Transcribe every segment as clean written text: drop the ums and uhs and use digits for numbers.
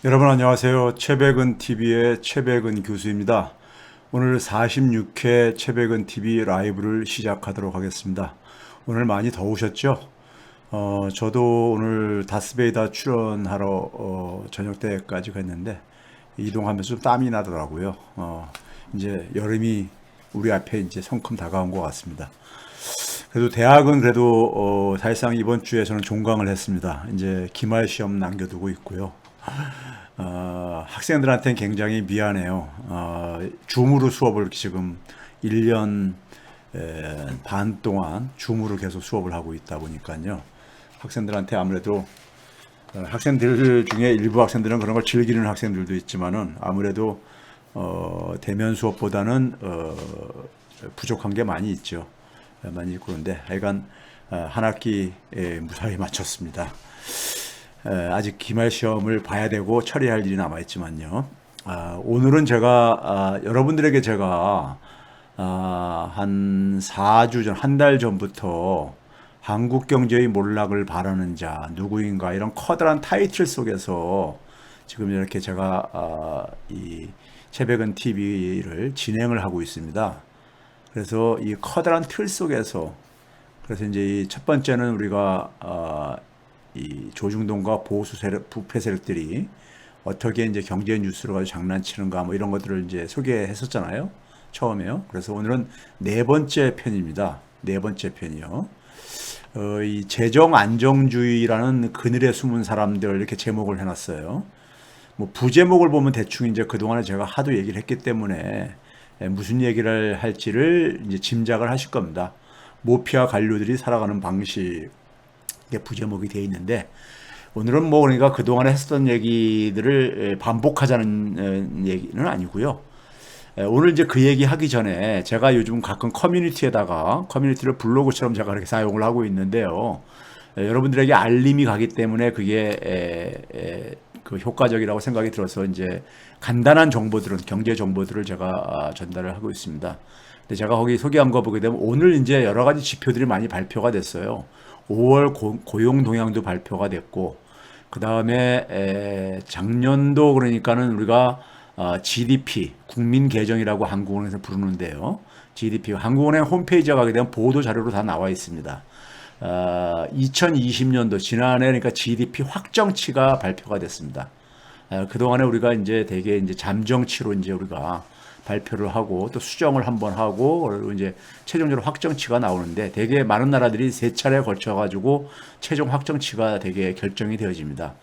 여러분 안녕하세요. 최백은 TV의 최백은 교수입니다. 오늘 46회 최백은 TV 라이브를 시작하도록 하겠습니다. 오늘 많이 더우셨죠? 저도 오늘 다스베이다 출연하러 저녁 때까지 갔는데 이동하면서 좀 땀이 나더라고요. 이제 여름이 우리 앞에 이제 성큼 다가온 것 같습니다. 그래도 대학은 그래도 사실상 이번 주에 저는 종강을 했습니다. 이제 기말 시험 남겨두고 있고요. 학생들한테는 굉장히 미안해요. 줌으로 수업을 지금 1년 반 동안 줌으로 계속 수업을 하고 있다 보니까요. 학생들한테 아무래도 학생들 중에 일부 학생들은 그런 걸 즐기는 학생들도 있지만은 아무래도 대면 수업보다는 부족한 게 많이 있죠. 많이 있고 그런데 하여간 한 학기 무사히 마쳤습니다. 아직 기말 시험을 봐야 되고 처리할 일이 남아있지만요. 오늘은 제가 여러분들에게 제가 한 4주 전, 한 달 전부터 한국 경제의 몰락을 바라는 자 누구인가 이런 커다란 타이틀 속에서 지금 이렇게 제가 이 채백은 TV를 진행을 하고 있습니다. 그래서 이 커다란 틀 속에서 그래서 이제 이 첫 번째는 우리가 이 조중동과 보수 세력, 부패 세력들이 어떻게 이제 경제 뉴스로 가지고 장난치는가 뭐 이런 것들을 이제 소개했었잖아요. 처음에요. 그래서 오늘은 네 번째 편입니다. 네 번째 편이요. 이 재정 안정주의라는 그늘에 숨은 사람들 이렇게 제목을 해놨어요. 뭐 부제목을 보면 대충 이제 그동안에 제가 하도 얘기를 했기 때문에 무슨 얘기를 할지를 이제 짐작을 하실 겁니다. 모피아 관료들이 살아가는 방식 부제목이 되어 있는데 오늘은 뭐 그러니까 그동안에 했었던 얘기들을 반복하자는 얘기는 아니고요. 오늘 이제 그 얘기 하기 전에 제가 요즘 가끔 커뮤니티에다가 커뮤니티를 블로그처럼 제가 그렇게 사용을 하고 있는데요. 여러분들에게 알림이 가기 때문에 그게 그 효과적이라고 생각이 들어서 이제 간단한 정보들은 경제 정보들을 제가 전달을 하고 있습니다. 근데 제가 거기 소개한 거 보게 되면 오늘 이제 여러 가지 지표들이 많이 발표가 됐어요. 5월 고용 동향도 발표가 됐고 그 다음에 작년도 그러니까는 우리가 GDP 국민 계정이라고 한국은행에서 부르는데요. GDP 한국은행 홈페이지에 가게 되면 보도 자료로 다 나와 있습니다. 2020년도 지난해 그러니까 GDP 확정치가 발표가 됐습니다. 그동안에 우리가 이제 대개 이제 잠정치로 이제 우리가 발표를 하고 또 수정을 한번 하고 그리고 이제 최종적으로 확정치가 나오는데 대개 많은 나라들이 세 차례에 걸쳐 가지고 최종 확정치가 대개 결정이 되어집니다.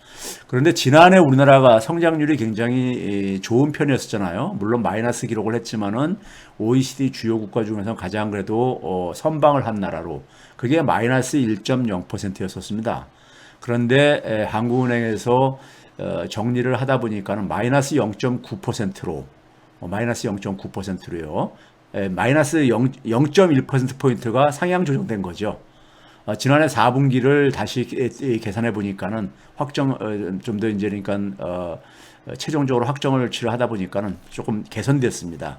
그런데 지난해 우리나라가 성장률이 굉장히 좋은 편이었잖아요. 물론 마이너스 기록을 했지만은 OECD 주요 국가 중에서 가장 그래도 선방을 한 나라로 그게 마이너스 1.0%였었습니다. 그런데 한국은행에서 정리를 하다 보니까는 마이너스 0.9%로 마이너스 0.9%로요. 마이너스 0.1%포인트가 상향 조정된 거죠. 지난해 4분기를 다시 계산해 보니까는 좀 더 이제 그러니까 최종적으로 확정을 하다 보니까는 조금 개선됐습니다.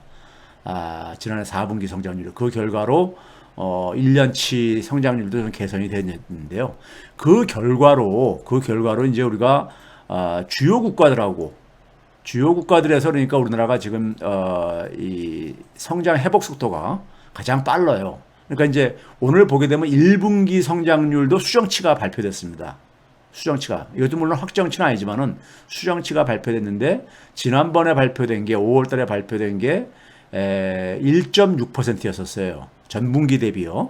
지난해 4분기 성장률 그 결과로 1년치 성장률도 좀 개선이 됐는데요. 그 결과로 이제 우리가 주요 국가들에서 그러니까 우리나라가 지금 이 성장 회복 속도가 가장 빨라요. 그러니까 이제 오늘 보게 되면 1분기 성장률도 수정치가 발표됐습니다. 수정치가 이것도 물론 확정치는 아니지만은 수정치가 발표됐는데 지난번에 발표된 게 5월달에 발표된 게 1.6%였었어요. 전분기 대비요.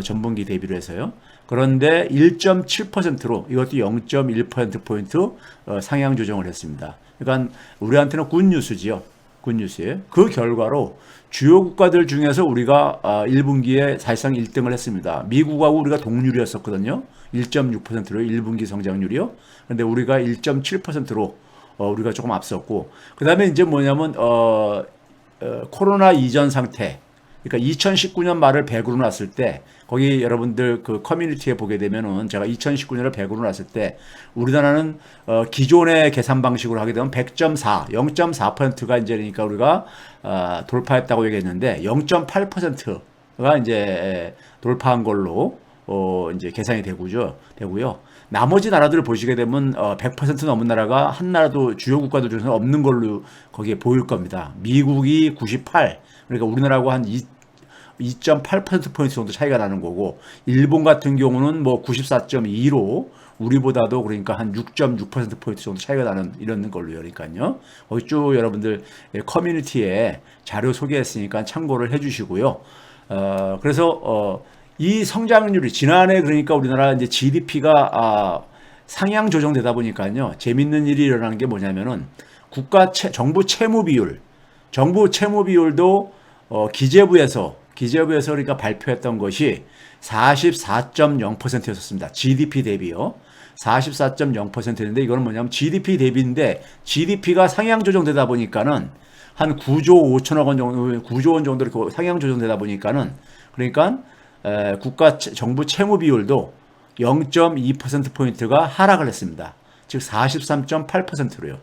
전분기 대비로 해서요. 그런데 1.7%로 이것도 0.1%포인트 상향 조정을 했습니다. 그러니까 우리한테는 굿뉴스지요. 굿뉴스예요. 그 결과로 주요 국가들 중에서 우리가 1분기에 사실상 1등을 했습니다. 미국하고 우리가 동률이었었거든요. 1.6%로 1분기 성장률이요. 그런데 우리가 1.7%로 우리가 조금 앞섰고 그 다음에 이제 뭐냐면 코로나 이전 상태 그러니까 2019년 말을 100으로 놨을 때 거기 여러분들 그 커뮤니티에 보게 되면은 제가 2019년을 100으로 놨을 때 우리나라는 기존의 계산 방식으로 하게 되면 100.4, 0.4%가 이제 그러니까 우리가 돌파했다고 얘기했는데 0.8%가 이제 돌파한 걸로 이제 계산이 되고요. 나머지 나라들을 보시게 되면 100% 넘은 나라가 한 나라도 주요 국가들 중에서 없는 걸로 거기에 보일 겁니다. 미국이 98, 그러니까 우리나라하고 한 2.8%포인트 정도 차이가 나는 거고, 일본 같은 경우는 뭐 94.2로 우리보다도 그러니까 한 6.6%포인트 정도 차이가 나는 이런 걸로요. 그러니까요. 거기 쭉 여러분들 커뮤니티에 자료 소개했으니까 참고를 해 주시고요. 그래서 이 성장률이 지난해 그러니까 우리나라 이제 GDP가 상향 조정되다 보니까요. 재밌는 일이 일어나는 게 뭐냐면은 정부 채무 비율도 기재부에서 그러니까 발표했던 것이 44.0%였습니다. GDP 대비요. 44.0%인데 이거는 뭐냐면 GDP 대비인데 GDP가 상향 조정되다 보니까는 한 9조 5천억 원 정도, 9조 원 정도로 상향 조정되다 보니까는 그러니까 정부 채무 비율도 0.2%포인트가 하락을 했습니다. 즉 43.8%로요.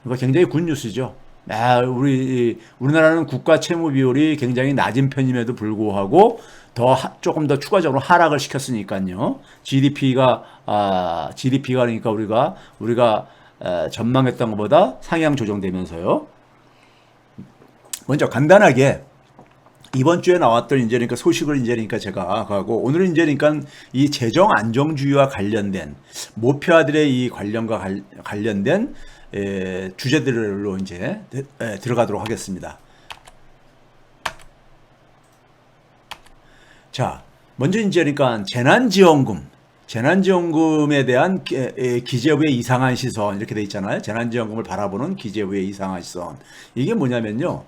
그러니까 굉장히 굿뉴스죠. 우리나라는 국가 채무 비율이 굉장히 낮은 편임에도 불구하고 조금 더 추가적으로 하락을 시켰으니까요. GDP가 그러니까 우리가 전망했던 것보다 상향 조정되면서요. 먼저 간단하게 이번 주에 나왔던 그러니까 소식을 그러니까 제가 하고, 오늘은 그러니까 이 재정 안정주의와 관련된 모피아들의 이 관련된 주제들로 이제 들어가도록 하겠습니다. 자, 먼저 이제 그러니까 재난지원금에 대한 기재부의 이상한 시선 이렇게 돼 있잖아요. 재난지원금을 바라보는 기재부의 이상한 시선. 이게 뭐냐면요.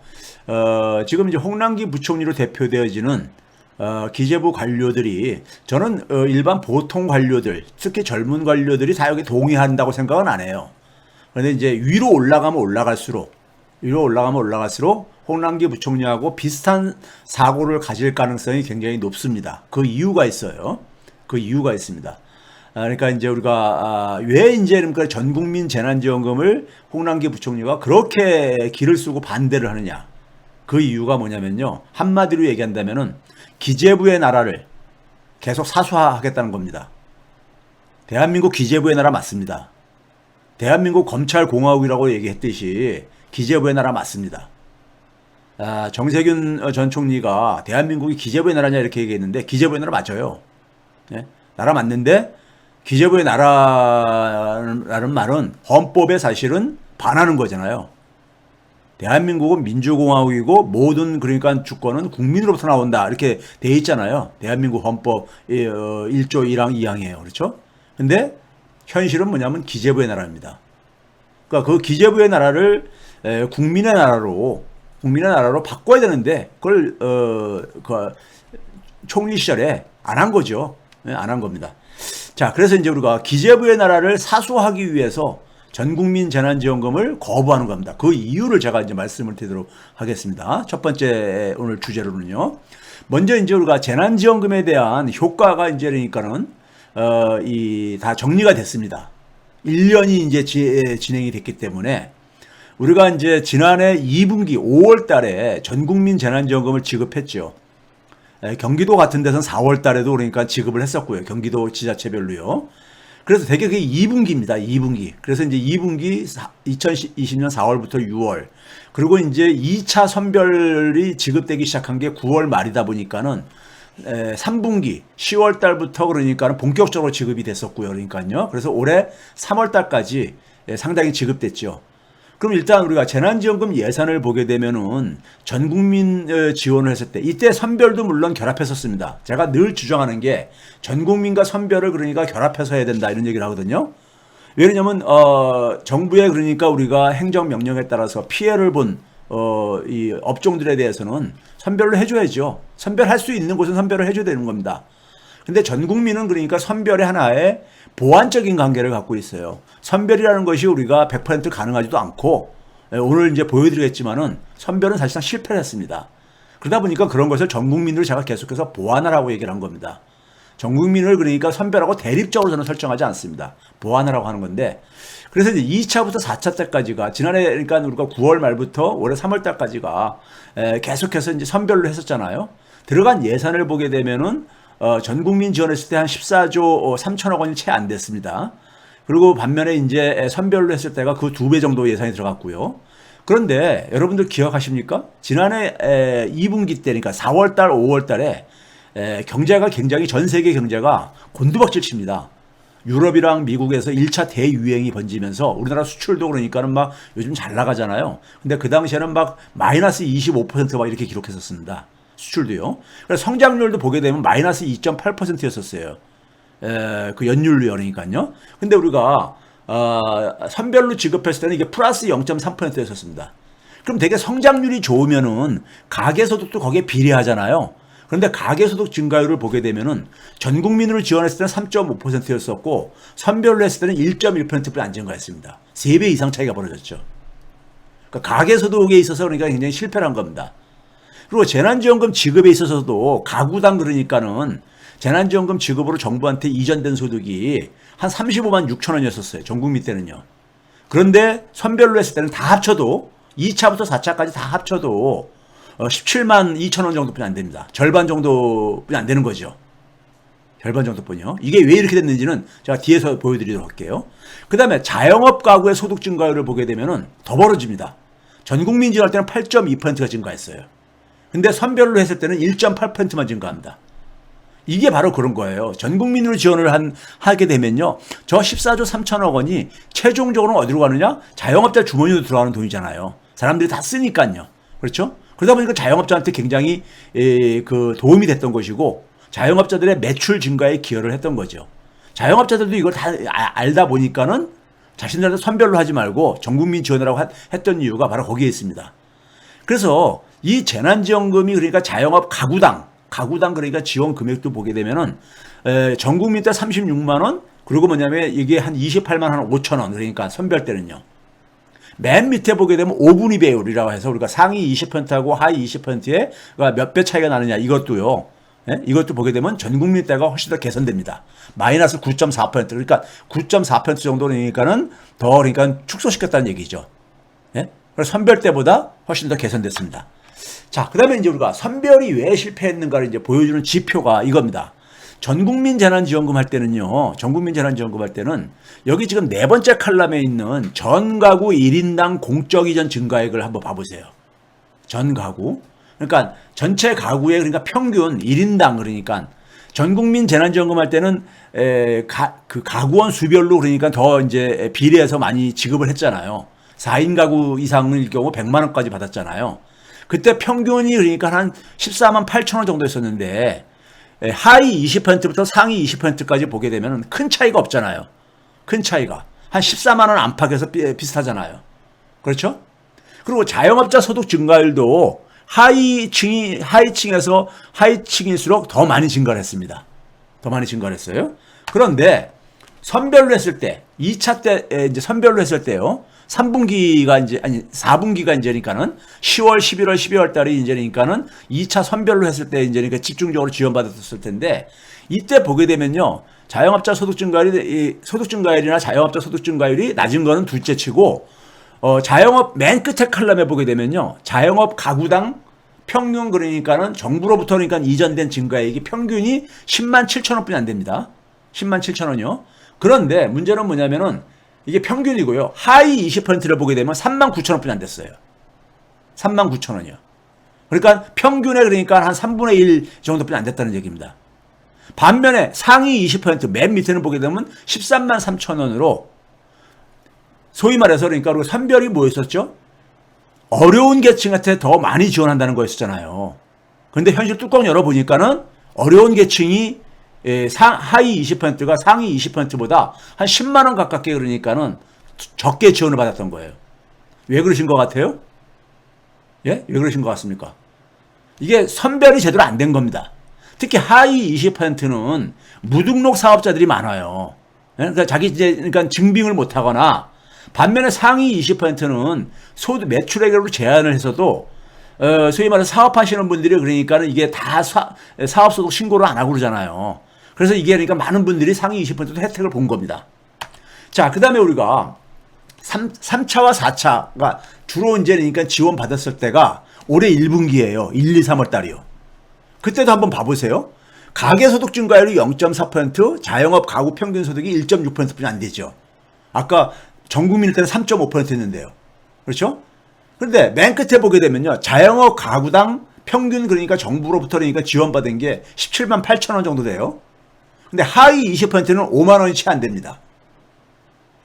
지금 이제 홍남기 부총리로 대표되어지는 기재부 관료들이, 저는 일반 보통 관료들, 특히 젊은 관료들이 다 여기 동의한다고 생각은 안 해요. 그런데 이제 위로 올라가면 올라갈수록 홍남기 부총리하고 비슷한 사고를 가질 가능성이 굉장히 높습니다. 그 이유가 있어요. 그 이유가 있습니다. 그러니까 이제 우리가 왜 이제 그러니까 전국민 재난지원금을 홍남기 부총리가 그렇게 기를 쓰고 반대를 하느냐? 그 이유가 뭐냐면요. 한마디로 얘기한다면은 기재부의 나라를 계속 사수하겠다는 겁니다. 대한민국 기재부의 나라 맞습니다. 대한민국 검찰공화국이라고 얘기했듯이 기재부의 나라 맞습니다. 정세균 전 총리가 대한민국이 기재부의 나라냐 이렇게 얘기했는데 기재부의 나라 맞아요. 네? 나라 맞는데 기재부의 나라라는 말은 헌법에 사실은 반하는 거잖아요. 대한민국은 민주공화국이고 모든 그러니까 주권은 국민으로부터 나온다 이렇게 돼 있잖아요. 대한민국 헌법 1조 1항 2항이에요. 그렇죠? 근데 현실은 뭐냐면 기재부의 나라입니다. 그러니까 그 기재부의 나라를 국민의 나라로 바꿔야 되는데 그걸 그 총리 시절에 안 한 거죠. 안 한 겁니다. 자, 그래서 이제 우리가 기재부의 나라를 사수하기 위해서 전국민 재난지원금을 거부하는 겁니다. 그 이유를 제가 이제 말씀을 드리도록 하겠습니다. 첫 번째 오늘 주제로는요. 먼저 이제 우리가 재난지원금에 대한 효과가 이제 그러니까는 다 정리가 됐습니다. 1년이 이제 진행이 됐기 때문에 우리가 이제 지난해 2분기 5월 달에 전국민 재난지원금을 지급했죠. 경기도 같은 데서는 4월 달에도 그러니까 지급을 했었고요. 경기도 지자체별로요. 그래서 되게 그게 2분기입니다. 2분기. 그래서 이제 2분기 2020년 4월부터 6월. 그리고 이제 2차 선별이 지급되기 시작한 게 9월 말이다 보니까는 3분기 10월 달부터 그러니까는 본격적으로 지급이 됐었고요. 그러니까요. 그래서 올해 3월 달까지 상당히 지급됐죠. 그럼 일단 우리가 재난지원금 예산을 보게 되면은 전국민 지원을 했을 때 이때 선별도 물론 결합했었습니다. 제가 늘 주장하는 게 전국민과 선별을 그러니까 결합해서 해야 된다 이런 얘기를 하거든요. 왜냐면 정부의 그러니까 우리가 행정명령에 따라서 피해를 본 이 업종들에 대해서는 선별로 해줘야죠. 선별할 수 있는 곳은 선별을 해줘야 되는 겁니다. 근데 전 국민은 그러니까 선별의 하나의 보완적인 관계를 갖고 있어요. 선별이라는 것이 우리가 100% 가능하지도 않고 오늘 이제 보여드리겠지만은 선별은 사실상 실패를 했습니다. 그러다 보니까 그런 것을 전 국민으로 제가 계속해서 보완하라고 얘기를 한 겁니다. 전 국민을 그러니까 선별하고 대립적으로 저는 설정하지 않습니다. 보완하라고 하는 건데, 그래서 이제 2차부터 4차 때까지가 지난해 그러니까 우리가 9월 말부터 올해 3월 달까지가 계속해서 이제 선별로 했었잖아요. 들어간 예산을 보게 되면은 전 국민 지원했을 때 한 14조 3천억 원이 채 안 됐습니다. 그리고 반면에 이제 선별로 했을 때가 그 2배 정도 예산이 들어갔고요. 그런데 여러분들 기억하십니까? 지난해 2분기 때니까 4월달, 5월달에 경제가 굉장히 전 세계 경제가 곤두박질 칩니다. 유럽이랑 미국에서 1차 대유행이 번지면서 우리나라 수출도 그러니까는 막 요즘 잘 나가잖아요. 근데 그 당시에는 막 마이너스 25% 막 이렇게 기록했었습니다. 수출도요. 그래서 성장률도 보게 되면 마이너스 2.8%였었어요. 그 연율로 그러니까요. 근데 우리가 선별로 지급했을 때는 이게 플러스 0.3%였었습니다. 그럼 되게 성장률이 좋으면은 가계소득도 거기에 비례하잖아요. 그런데 가계소득 증가율을 보게 되면은 전 국민으로 지원했을 때는 3.5%였었고 선별로 했을 때는 1.1%뿐이 안 증가했습니다. 3배 이상 차이가 벌어졌죠. 그러니까 가계소득에 있어서 그러니까 굉장히 실패를 한 겁니다. 그리고 재난지원금 지급에 있어서도 가구당 그러니까는 재난지원금 지급으로 정부한테 이전된 소득이 한 35만 6천 원이었었어요. 전 국민 때는요. 그런데 선별로 했을 때는 다 합쳐도 2차부터 4차까지 다 합쳐도 17만 2천 원 정도뿐이 안 됩니다. 절반 정도뿐이 안 되는 거죠. 절반 정도뿐이요. 이게 왜 이렇게 됐는지는 제가 뒤에서 보여드리도록 할게요. 그 다음에 자영업 가구의 소득 증가율을 보게 되면은 더 벌어집니다. 전 국민 지원할 때는 8.2%가 증가했어요. 근데 선별로 했을 때는 1.8%만 증가합니다. 이게 바로 그런 거예요. 전 국민으로 지원을 하게 되면요. 저 14조 3천억 원이 최종적으로 어디로 가느냐? 자영업자 주머니로 들어가는 돈이잖아요. 사람들이 다 쓰니까요. 그렇죠? 그러다 보니까 자영업자한테 굉장히 그 도움이 됐던 것이고 자영업자들의 매출 증가에 기여를 했던 거죠. 자영업자들도 이걸 다 알다 보니까는 자신들한테 선별로 하지 말고 전 국민 지원이라고 했던 이유가 바로 거기에 있습니다. 그래서 이 재난지원금이 그러니까 자영업 가구당 그러니까 지원 금액도 보게 되면은 전 국민 때 36만 원 그리고 뭐냐면 이게 한 28만 한 5천 원 그러니까 선별 때는요. 맨 밑에 보게 되면 5분위 배율이라고 해서 우리가 상위 20%하고 하위 20%에 몇 배 차이가 나느냐 이것도요. 예? 이것도 보게 되면 전 국민 때가 훨씬 더 개선됩니다. 마이너스 9.4% 그러니까 9.4% 정도니까는 더 그러니까 축소시켰다는 얘기죠. 예? 그래서 선별 때보다 훨씬 더 개선됐습니다. 자, 그 다음에 이제 우리가 선별이 왜 실패했는가를 이제 보여주는 지표가 이겁니다. 전국민 재난지원금 할 때는요, 전국민 재난지원금 할 때는 여기 지금 네 번째 칼럼에 있는 전 가구 1인당 공적 이전 증가액을 한번 봐보세요. 전 가구. 그러니까 전체 가구의 그러니까 평균 1인당 그러니까 전국민 재난지원금 할 때는 그 가구원 수별로 그러니까 더 이제 비례해서 많이 지급을 했잖아요. 4인 가구 이상일 경우 100만 원까지 받았잖아요. 그때 평균이 그러니까 한 14만 8천 원 정도 였었는데 하위 20%부터 상위 20%까지 보게 되면 큰 차이가 없잖아요. 큰 차이가. 한 14만 원 안팎에서 비슷하잖아요. 그렇죠? 그리고 자영업자 소득 증가율도 하위층에서 하위층일수록 더 많이 증가를 했습니다. 더 많이 증가를 했어요. 그런데 선별로 했을 때, 2차 때 이제 선별로 했을 때요. 3분기가 이제, 아니, 4분기가 이제니까는 10월, 11월, 12월 달이 이제니까는 2차 선별로 했을 때 이제니까 집중적으로 지원받았을 텐데, 이때 보게 되면요. 자영업자 소득 증가율이나 자영업자 소득 증가율이 낮은 거는 둘째 치고, 자영업 맨 끝에 칼럼에 보게 되면요. 자영업 가구당 평균 그러니까는 정부로부터 그러니까 이전된 증가액이 평균이 10만 7천 원뿐이 안 됩니다. 10만 7천 원이요. 그런데 문제는 뭐냐면은 이게 평균이고요. 하위 20%를 보게 되면 3만 9천 원뿐이 안 됐어요. 3만 9천 원이요. 그러니까 평균에 그러니까 한 3분의 1 정도뿐이 안 됐다는 얘기입니다. 반면에 상위 20%맨 밑에는 보게 되면 13만 3천 원으로 소위 말해서 그러니까 우리가 선별이 뭐였었죠? 어려운 계층한테 더 많이 지원한다는 거였잖아요. 그런데 현실 뚜껑 열어보니까는 어려운 계층이 하위 20%가 상위 20%보다 한 10만 원 가깝게 그러니까는 적게 지원을 받았던 거예요. 왜 그러신 것 같아요? 예? 왜 그러신 것 같습니까? 이게 선별이 제대로 안 된 겁니다. 특히 하위 20%는 무등록 사업자들이 많아요. 그러니까 그러니까 증빙을 못 하거나 반면에 상위 20%는 소득 매출액으로 제한을 해서도 소위 말해서 사업하시는 분들이 그러니까는 이게 다 사업소득 신고를 안 하고 그러잖아요. 그래서 이게 그러니까 많은 분들이 상위 20%도 혜택을 본 겁니다. 자, 그 다음에 우리가 3차와 4차가 주로 이제 그러니까 지원 받았을 때가 올해 1분기예요. 1, 2, 3월 달이요. 그때도 한번 봐보세요. 가계소득 증가율이 0.4%, 자영업 가구 평균 소득이 1.6%뿐이 안 되죠. 아까 전 국민일 때는 3.5%였는데요. 그렇죠? 그런데 맨 끝에 보게 되면요. 자영업 가구당 평균 그러니까 정부로부터 그러니까 지원받은 게 17만 8천 원 정도 돼요. 근데 하위 20%는 5만 원이 채 안 됩니다.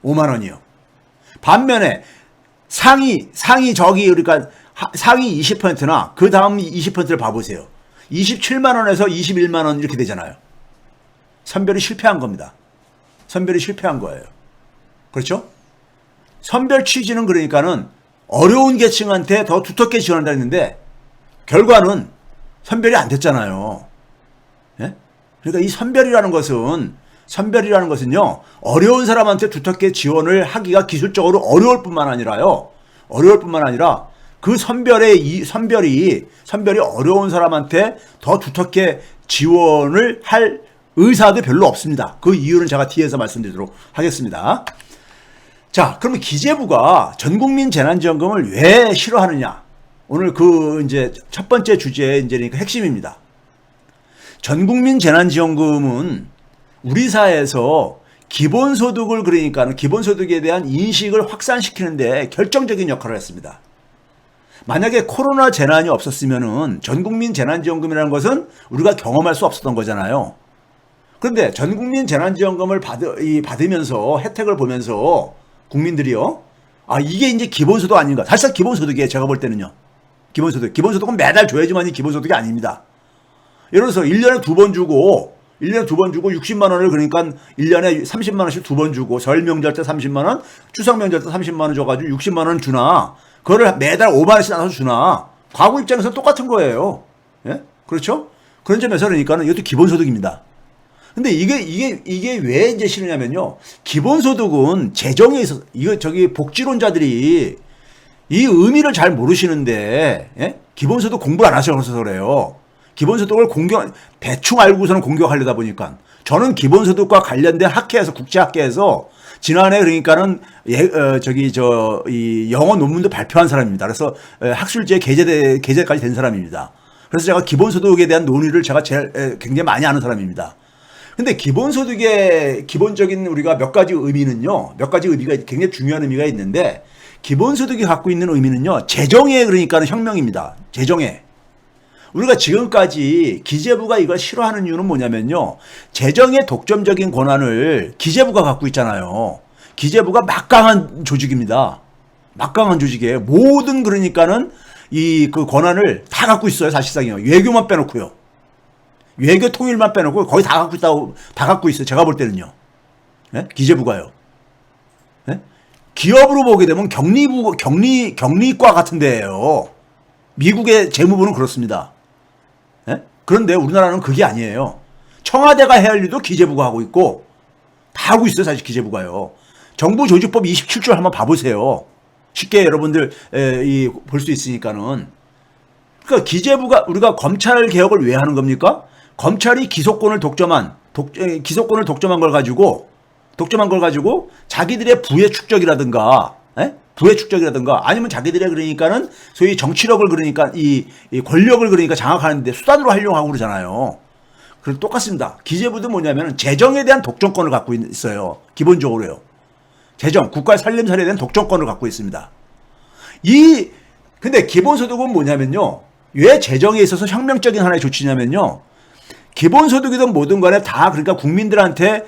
5만 원이요. 반면에 상위 저기 그러니까 상위 20%나 그 다음 20%를 봐보세요. 27만 원에서 21만 원 이렇게 되잖아요. 선별이 실패한 겁니다. 선별이 실패한 거예요. 그렇죠? 선별 취지는 그러니까는 어려운 계층한테 더 두텁게 지원한다 했는데 결과는 선별이 안 됐잖아요. 예? 그러니까 이 선별이라는 것은요, 어려운 사람한테 두텁게 지원을 하기가 기술적으로 어려울 뿐만 아니라 그 선별이 어려운 사람한테 더 두텁게 지원을 할 의사도 별로 없습니다. 그 이유는 제가 뒤에서 말씀드리도록 하겠습니다. 자, 그러면 기재부가 전국민 재난지원금을 왜 싫어하느냐? 오늘 그 이제 첫 번째 주제의 이제 그러니까 핵심입니다. 전국민 재난지원금은 우리 사회에서 기본소득을 그러니까 기본소득에 대한 인식을 확산시키는데 결정적인 역할을 했습니다. 만약에 코로나 재난이 없었으면은 전국민 재난지원금이라는 것은 우리가 경험할 수 없었던 거잖아요. 그런데 전국민 재난지원금을 받으면서 혜택을 보면서 국민들이요, 아 이게 이제 기본소득 아닌가? 사실상 기본소득이에요. 제가 볼 때는요. 기본소득은 매달 줘야지만이 기본소득이 아닙니다. 예를 들어서 1년에 2번 주고 60만 원을 그러니까 1년에 30만 원씩 2번 주고 설 명절 때 30만 원, 추석 명절 때 30만 원 줘가지고 60만 원 주나, 그거를 매달 5만 원씩 나눠서 주나, 과거 입장에서 똑같은 거예요. 예? 그렇죠? 그런 점에서 그러니까는 이것도 기본소득입니다. 근데 이게 왜 이제 싫으냐면요. 기본소득은 재정에 있어서, 복지론자들이 이 의미를 잘 모르시는데, 예? 기본소득 공부를 안 하셔서 그래요. 기본소득을 대충 알고서는 공격하려다 보니까. 저는 기본소득과 관련된 학회에서, 국제학회에서 지난해 그러니까는 이 영어 논문도 발표한 사람입니다. 그래서 학술지에 게재까지 된 사람입니다. 그래서 제가 기본소득에 대한 논의를 제가 굉장히 많이 아는 사람입니다. 근데 기본소득의 기본적인 우리가 몇 가지 의미가 굉장히 중요한 의미가 있는데, 기본소득이 갖고 있는 의미는요, 재정의 그러니까 혁명입니다. 재정에. 우리가 지금까지 기재부가 이걸 싫어하는 이유는 뭐냐면요, 재정의 독점적인 권한을 기재부가 갖고 있잖아요. 기재부가 막강한 조직입니다. 막강한 조직이에요. 모든 그러니까는 그 권한을 다 갖고 있어요. 사실상요. 외교만 빼놓고요. 외교 통일만 빼놓고 거의 다 갖고 있어요. 제가 볼 때는요. 예? 기재부가요. 예? 기업으로 보게 되면 경리과 같은 데예요. 미국의 재무부는 그렇습니다. 예? 그런데 우리나라는 그게 아니에요. 청와대가 해야 할 일도 기재부가 하고 있고 다 하고 있어요. 사실 기재부가요. 정부조직법 27조 한번 봐보세요. 쉽게 여러분들 볼 수 있으니까는. 그러니까 기재부가, 우리가 검찰 개혁을 왜 하는 겁니까? 검찰이 기소권을 독점한 걸 가지고 자기들의 부의 축적이라든가 아니면 자기들의 그러니까는 소위 정치력을 그러니까 이 권력을 그러니까 장악하는데 수단으로 활용하고 그러잖아요. 그럼 똑같습니다. 기재부도 뭐냐면 재정에 대한 독점권을 갖고 있어요. 기본적으로요. 재정, 국가의 살림살이에 대한 독점권을 갖고 있습니다. 근데 기본소득은 뭐냐면요. 왜 재정에 있어서 혁명적인 하나의 조치냐면요. 기본소득이든 뭐든 간에 다 그러니까 국민들한테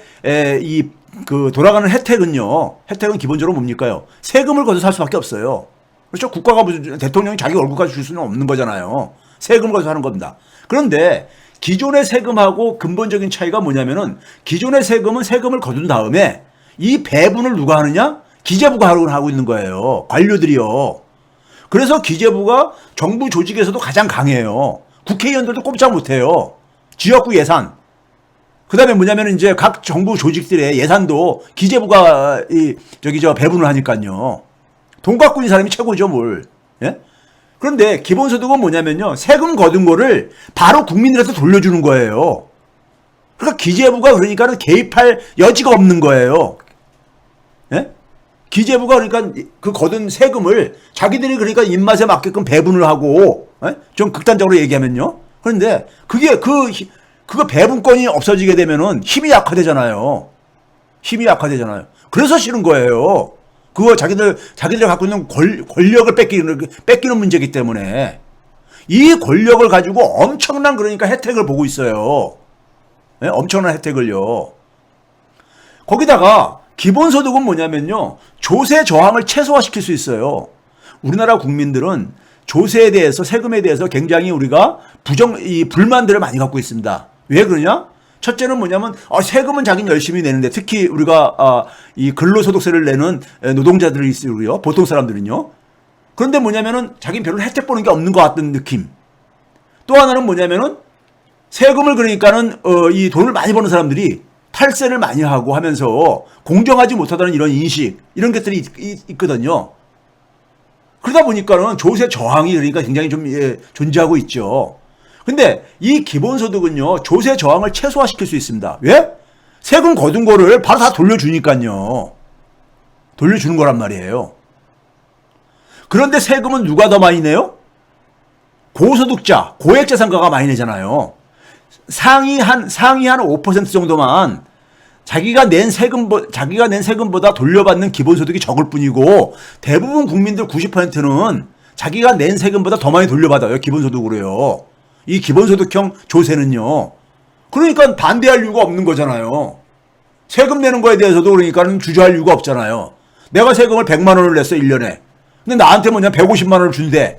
돌아가는 혜택은 기본적으로 뭡니까요? 세금을 걷어서 할 수밖에 없어요. 그렇죠? 국가가 무슨 대통령이 자기 월급까지 줄 수는 없는 거잖아요. 세금을 걷어서 하는 겁니다. 그런데 기존의 세금하고 근본적인 차이가 뭐냐면은, 기존의 세금은 세금을 거둔 다음에 이 배분을 누가 하느냐? 기재부가 하고 있는 거예요. 관료들이요. 그래서 기재부가 정부 조직에서도 가장 강해요. 국회의원들도 꼼짝 못해요. 지역구 예산. 그 다음에 뭐냐면 이제 각 정부 조직들의 예산도 기재부가 배분을 하니까요. 돈 갖고 있는 사람이 최고죠, 뭘. 예? 그런데 기본소득은 뭐냐면요. 세금 거둔 거를 바로 국민들한테 돌려주는 거예요. 그러니까 기재부가 그러니까는 개입할 여지가 없는 거예요. 예? 기재부가 그러니까 그 거둔 세금을 자기들이 그러니까 입맛에 맞게끔 배분을 하고, 예? 좀 극단적으로 얘기하면요. 그런데 그게 그 그거 배분권이 없어지게 되면은 힘이 약화되잖아요. 힘이 약화되잖아요. 그래서 싫은 거예요. 그거 자기들이 갖고 있는 권력을 뺏기는 문제이기 때문에 이 권력을 가지고 엄청난 그러니까 혜택을 보고 있어요. 네? 엄청난 혜택을요. 거기다가 기본소득은 뭐냐면요. 조세 저항을 최소화시킬 수 있어요. 우리나라 국민들은 조세에 대해서 세금에 대해서 굉장히 우리가 불만들을 많이 갖고 있습니다. 왜 그러냐? 첫째는 뭐냐면 세금은 자기는 열심히 내는데 특히 우리가 이 근로소득세를 내는 노동자들이 있고요. 보통 사람들은요. 그런데 뭐냐면은 자기는 별로 혜택 보는 게 없는 것 같은 느낌. 또 하나는 뭐냐면은 세금을 그러니까는 이 돈을 많이 버는 사람들이 탈세를 많이 하고 하면서 공정하지 못하다는 이런 인식 이런 것들이 있거든요. 그러다 보니까는 조세 저항이 그러니까 굉장히 좀 존재하고 있죠. 근데 이 기본소득은요, 조세 저항을 최소화시킬 수 있습니다. 왜? 세금 거둔 거를 바로 다 돌려주니까요. 돌려주는 거란 말이에요. 그런데 세금은 누가 더 많이 내요? 고소득자, 고액자산가가 많이 내잖아요. 상위 한 5% 정도만 자기가 낸 세금보다 돌려받는 기본소득이 적을 뿐이고 대부분 국민들 90%는 자기가 낸 세금보다 더 많이 돌려받아요. 기본소득으로요. 이 기본소득형 조세는요. 그러니까 반대할 이유가 없는 거잖아요. 세금 내는 거에 대해서도 그러니까 주저할 이유가 없잖아요. 내가 세금을 100만 원을 냈어 1년에. 근데 나한테 뭐냐 150만 원을 준대.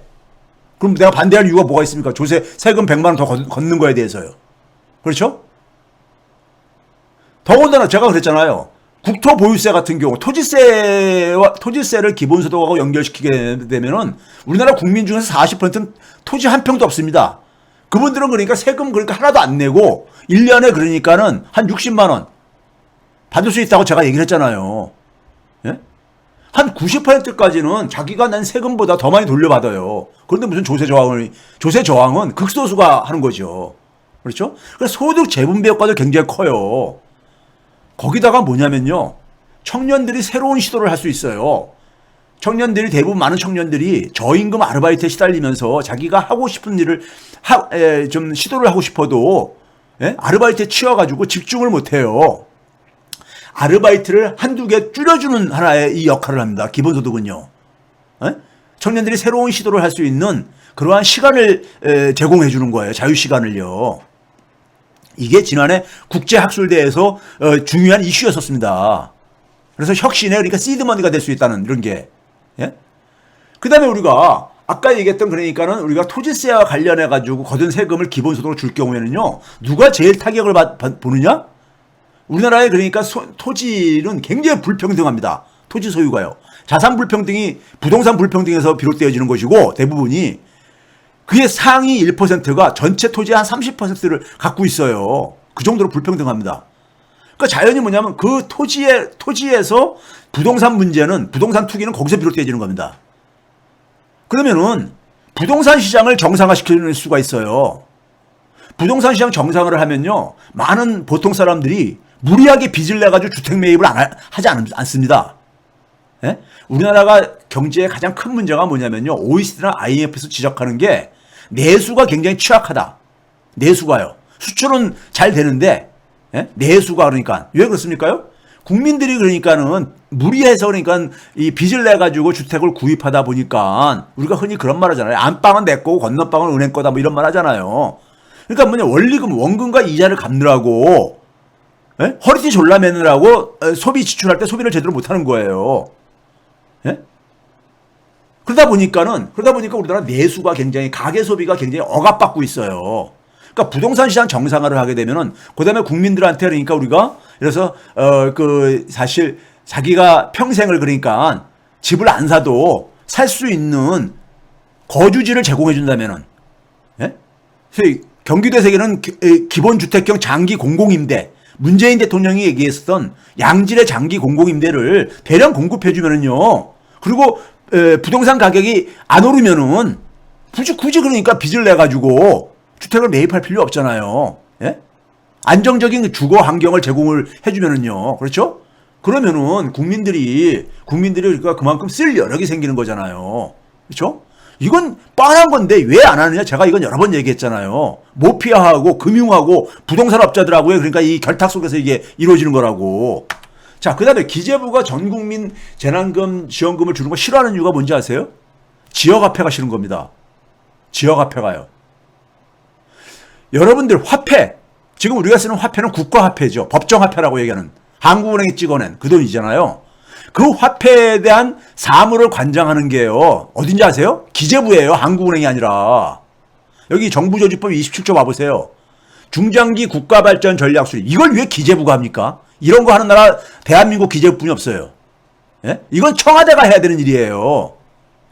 그럼 내가 반대할 이유가 뭐가 있습니까? 세금 100만 원 더 걷는 거에 대해서요. 그렇죠? 더군다나 제가 그랬잖아요. 국토보유세 같은 경우 토지세를 기본소득하고 연결시키게 되면은 우리나라 국민 중에서 40%는 토지 한 평도 없습니다. 그분들은 그러니까 세금 그러니까 하나도 안 내고 1년에 그러니까는 한 60만 원 받을 수 있다고 제가 얘기를 했잖아요. 예? 한 90%까지는 자기가 낸 세금보다 더 많이 돌려받아요. 그런데 무슨 조세 저항은 극소수가 하는 거죠. 그렇죠? 그래서 소득 재분배 효과도 굉장히 커요. 거기다가 뭐냐면요. 청년들이 새로운 시도를 할 수 있어요. 대부분 많은 청년들이 저임금 아르바이트에 시달리면서 자기가 하고 싶은 일을 좀 시도를 하고 싶어도 아르바이트에 치여가지고 집중을 못해요. 아르바이트를 한두 개 줄여주는 하나의 이 역할을 합니다. 기본소득은요. 청년들이 새로운 시도를 할 수 있는 그러한 시간을 제공해 주는 거예요. 자유시간을요. 이게 지난해 국제학술대회에서 중요한 이슈였었습니다. 그래서 혁신의 그러니까 시드머니가 될 수 있다는 이런 게. 예? 그 다음에 우리가 아까 얘기했던 그러니까는 우리가 토지세와 관련해 가지고 거둔 세금을 기본소득으로 줄 경우에는요. 누가 제일 타격을 보느냐? 우리나라에 그러니까 토지는 굉장히 불평등합니다. 토지 소유가요. 자산 불평등이 부동산 불평등에서 비롯되어지는 것이고 대부분이 그의 상위 1%가 전체 토지의 한 30%를 갖고 있어요. 그 정도로 불평등합니다. 그러니까 자연히 뭐냐면 그 토지에서 부동산 투기는 거기서 비롯되어지는 겁니다. 그러면은 부동산 시장을 정상화시킬 수가 있어요. 부동산 시장 정상화를 하면요. 많은 보통 사람들이 무리하게 빚을 내가지고 주택 매입을 하지 않습니다. 예? 우리나라가 경제의 가장 큰 문제가 뭐냐면요. OECD나 IMF에서 지적하는 게 내수가 굉장히 취약하다. 내수가요. 수출은 잘 되는데 내수가 그러니까 왜 그렇습니까요? 국민들이 그러니까는 무리해서 그러니까 이 빚을 내 가지고 주택을 구입하다 보니까 우리가 흔히 그런 말 하잖아요. 안방은 내 거고 건너방은 은행 거다 뭐 이런 말 하잖아요. 그러니까 뭐냐 원금과 이자를 갚느라고 허리띠 졸라매느라고 소비 지출할 때 소비를 제대로 못 하는 거예요. 그러다 보니까 우리나라 내수가 굉장히 가계 소비가 굉장히 억압받고 있어요. 그러니까 부동산 시장 정상화를 하게 되면은 그다음에 국민들한테 그러니까 우리가 그래서 사실 자기가 평생을 그러니까 집을 안 사도 살 수 있는 거주지를 제공해 준다면은 경기도에서는 기본주택형 장기 공공임대 문재인 대통령이 얘기했었던 양질의 장기 공공임대를 대량 공급해 주면은요. 그리고 부동산 가격이 안 오르면은 굳이 그러니까 빚을 내 가지고 주택을 매입할 필요 없잖아요. 예? 안정적인 주거 환경을 제공을 해주면은요. 그렇죠? 그러면은 국민들이 그러니까 그만큼 쓸 여력이 생기는 거잖아요. 그렇죠? 이건 뻔한 건데 왜 안 하느냐? 제가 이건 여러 번 얘기했잖아요. 모피아하고 금융하고 부동산업자들하고의 그러니까 이 결탁 속에서 이게 이루어지는 거라고. 자, 그 다음에 기재부가 전국민 재난금 지원금을 주는 거 싫어하는 이유가 뭔지 아세요? 지역화폐가 싫은 겁니다. 지역화폐가요. 여러분들 화폐, 지금 우리가 쓰는 화폐는 국가화폐죠. 법정화폐라고 얘기하는 한국은행이 찍어낸 그 돈이잖아요. 그 화폐에 대한 사물을 관장하는 게요. 어딘지 아세요? 기재부예요. 한국은행이 아니라. 여기 정부조직법 27조 와보세요. 중장기 국가발전 전략 수립. 이걸 왜 기재부가 합니까? 이런 거 하는 나라 대한민국 기재부뿐이 없어요. 예? 이건 청와대가 해야 되는 일이에요.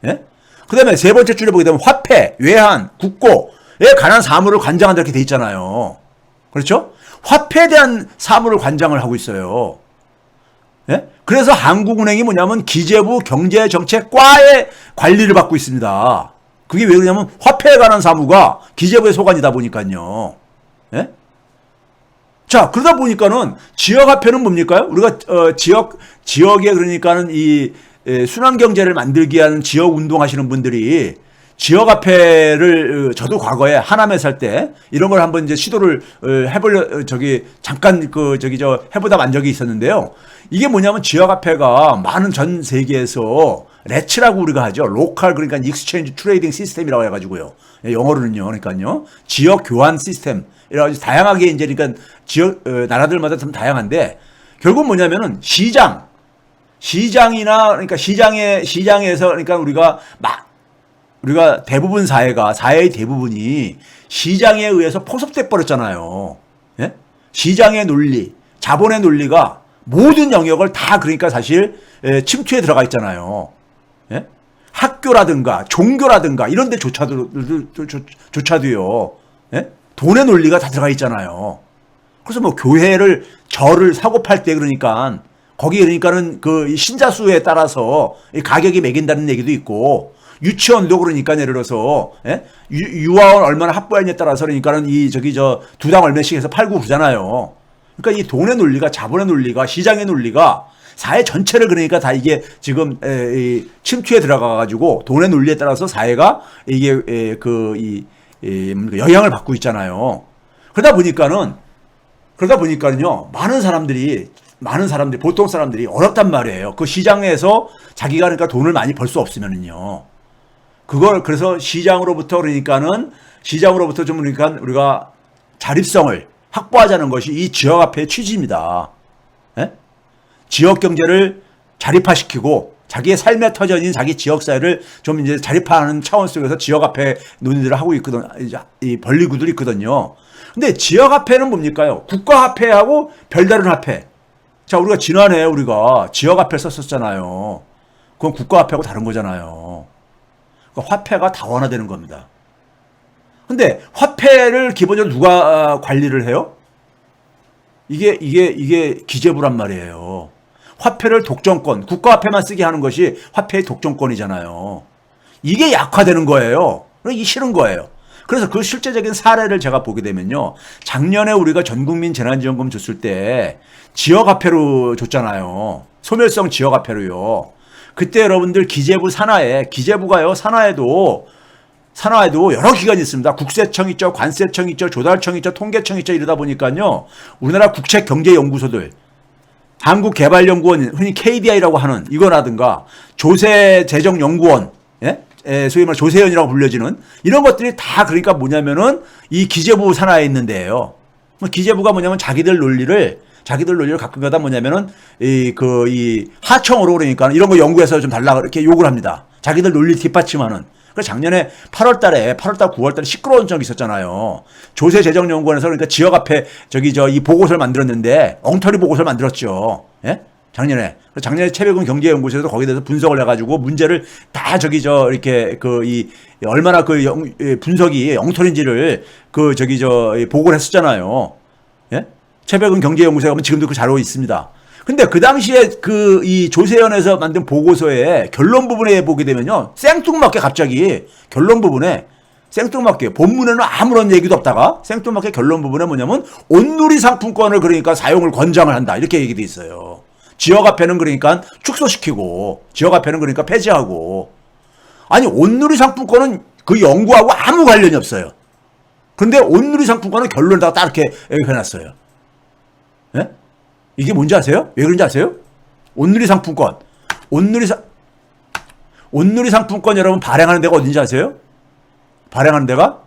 예? 그 다음에 세 번째 줄에 보게 되면 화폐, 외환, 국고에 관한 사물을 관장한다 이렇게 돼 있잖아요. 그렇죠? 화폐에 대한 사물을 관장을 하고 있어요. 예? 그래서 한국은행이 뭐냐면 기재부 경제정책과의 관리를 받고 있습니다. 그게 왜 그러냐면 화폐에 관한 사무가 기재부의 소관이다 보니까요. 예? 자, 그러다 보니까는 지역화폐는 뭡니까? 우리가 지역에 그러니까는 이 순환경제를 만들기 위한 지역 운동하시는 분들이 지역화폐를 저도 과거에 하남에 살 때 이런 걸 한번 이제 시도를 잠깐 해보다 만 적이 있었는데요. 이게 뭐냐면 지역화폐가 많은 전 세계에서 레츠라고 우리가 하죠. 로컬 그러니까 익스체인지 트레이딩 시스템이라고 해가지고요. 영어로는요. 그러니까요. 지역 교환 시스템. 이래가지고 다양하게 이제 그러니까 나라들마다 좀 다양한데 결국 뭐냐면은 시장이나 그러니까 시장에서 그러니까 우리가 대부분 사회의 대부분이 시장에 의해서 포섭돼 버렸잖아요. 예? 시장의 논리, 자본의 논리가 모든 영역을 다 그러니까 사실 침투에 들어가 있잖아요. 예? 학교라든가 종교라든가 이런 데조차도요. 예? 돈의 논리가 다 들어가 있잖아요. 그래서 뭐 절을 사고 팔 때 그러니까 거기 그러니까는 그 신자 수에 따라서 가격이 매긴다는 얘기도 있고 유치원도 그러니까 예를 들어서 유아원 얼마나 확보했냐에 따라서 그러니까는 두 당 얼마씩 해서 팔고 그러잖아요. 그러니까 이 돈의 논리가 자본의 논리가 시장의 논리가 사회 전체를 그러니까 다 이게 지금 침투에 들어가 가지고 돈의 논리에 따라서 사회가 이게 영향을 받고 있잖아요. 그러다 보니까는요 많은 사람들이 보통 사람들이 어렵단 말이에요. 그 시장에서 자기가 그러니까 돈을 많이 벌 수 없으면은요. 그래서 시장으로부터 좀 그러니까 우리가 자립성을 확보하자는 것이 이 지역화폐의 취지입니다. 예? 지역 경제를 자립화시키고 자기의 삶의 터전인 자기 지역사회를 좀 이제 자립화하는 차원 속에서 지역화폐 논의들을 하고 있거든, 이 벌리고들이 있거든요. 근데 지역화폐는 뭡니까요? 국가화폐하고 별다른 화폐. 자, 우리가 지난해 지역화폐 썼었잖아요. 그건 국가화폐하고 다른 거잖아요. 그러니까 화폐가 다원화되는 겁니다. 근데 화폐를 기본적으로 누가 관리를 해요? 이게 기재부란 말이에요. 화폐를 독점권, 국가화폐만 쓰게 하는 것이 화폐의 독점권이잖아요. 이게 약화되는 거예요. 이게 싫은 거예요. 그래서 그 실제적인 사례를 제가 보게 되면요. 작년에 우리가 전국민 재난지원금 줬을 때 지역화폐로 줬잖아요. 소멸성 지역화폐로요. 그때 여러분들 기재부가요. 산하에도 여러 기관이 있습니다. 국세청 있죠, 관세청 있죠, 조달청 있죠, 통계청 있죠. 이러다 보니까요. 우리나라 국책경제연구소들, 한국개발연구원, 흔히 KDI라고 하는 이거라든가 조세재정연구원, 소위 말해 조세연이라고 불려지는 이런 것들이 다 그러니까 뭐냐면은 이 기재부 산하에 있는데요. 기재부가 뭐냐면 자기들 논리를 가끔 가다 뭐냐면은 이 하청으로 그러니까 이런 거 연구해서 좀 달라 이렇게 요구를 합니다. 자기들 논리 뒷받침하는. 그래서 작년에 8월, 9월 시끄러운 적이 있었잖아요. 조세재정연구원에서 그러니까 지역화폐 이 보고서를 만들었는데 엉터리 보고서를 만들었죠. 예? 작년에 최백운 경제연구소에서 거기에 대해서 분석을 해가지고 문제를 다 이렇게 얼마나 분석이 엉터리인지를 보고를 했었잖아요. 예? 최백운 경제연구소에 가면 지금도 그 자료 있습니다. 근데 그 당시에 이 조세연에서 만든 보고서의 결론 부분에 보게 되면요. 생뚱맞게 갑자기 결론 부분에 생뚱맞게 본문에는 아무런 얘기도 없다가 생뚱맞게 결론 부분에 뭐냐면 온누리 상품권을 그러니까 사용을 권장을 한다. 이렇게 얘기돼 있어요. 지역화폐는 그러니까 축소시키고 지역화폐는 그러니까 폐지하고 아니 온누리 상품권은 그 연구하고 아무 관련이 없어요. 근데 온누리 상품권은 결론에다가 딱 이렇게 해놨어요. 예? 이게 뭔지 아세요? 왜 그런지 아세요? 온누리 상품권. 온누리 상품권 여러분 발행하는 데가 어딘지 아세요? 발행하는 데가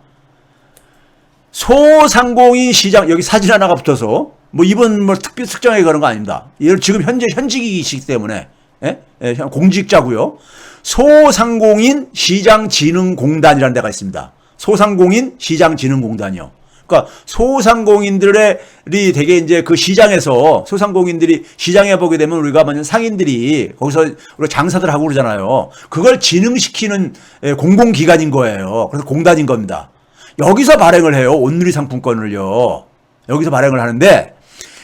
소상공인 시장, 여기 사진 하나가 붙어서 뭐 이번 뭐 특정하게 그런 거 아닙니다. 지금 현재 현직이시기 때문에 공직자고요. 소상공인 시장진흥공단이라는 데가 있습니다. 소상공인 시장진흥공단이요. 그러니까 소상공인들이 되게 이제 그 시장에서 소상공인들이 시장에 보게 되면 우리가 만약 상인들이 거기서 우리가 장사들 하고 그러잖아요. 그걸 진흥시키는 공공기관인 거예요. 그래서 공단인 겁니다. 여기서 발행을 해요. 온누리 상품권을요. 여기서 발행을 하는데